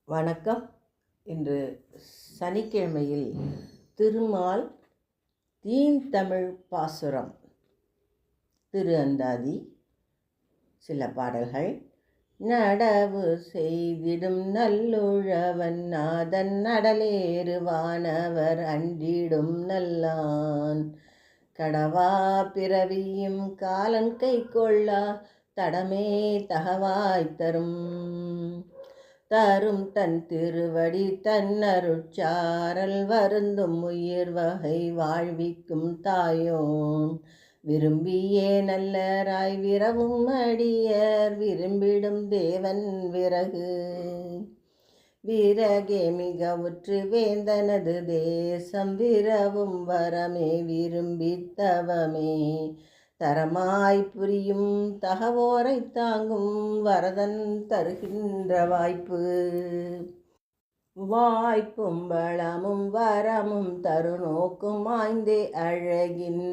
வணக்கம். இன்று சனிக்கிழமையில் திருமால் தீந்தமிழ் பாசுரம் திரு அந்தாதி சில பாடல்கள். நடவு செய்திடும் நல்லுழவன் நாதன் நடலேறுவானவர் அண்டிடும் நல்லான் கடவா பிறவியும் காலன் கை கொள்ளா தடமே தகவாய் தரும் தன் திருவடி தன்னருட்சாரல் வருந்தும் உயிர் வகை வாழ்விக்கும் தாயோன் விரும்பியே நல்லராய் விரவும் அடியர் விரும்பிடும் தேவன் விறகே மிக உற்று வேந்தனது தேசம் விரவும் வரமே விரும்பித்தவமே தரமாய் புரியும் தகவோரை தாங்கும் வரதன் தருகின்ற வாய்ப்பும் வளமும் வரமும் தருநோக்கும் ஆய்ந்தே அழகின்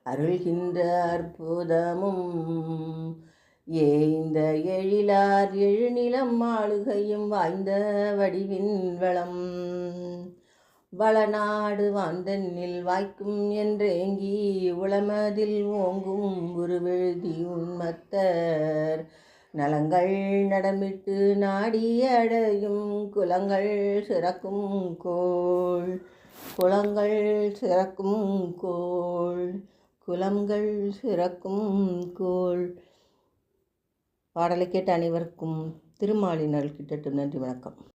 அருள்கின்ற அற்புதமும் ஏய்ந்த எழிலார் எழுநிலம் ஆளுகையும் வாய்ந்த வடிவின் வளம் வளநாடு வாந்தனில் வாய்க்கும் என்றேங்கி உளமதில் ஓங்கும் உருவெழுதி உண்மத்தர் நலங்கள் நடமிட்டு நாடி அடையும் குலங்கள் சிறக்கும் கோள் குலங்கள் சிறக்கும் கோள். பாடலை கேட்ட அனைவருக்கும் திருமாலின் அருள் கிட்டட்டும். நன்றி, வணக்கம்.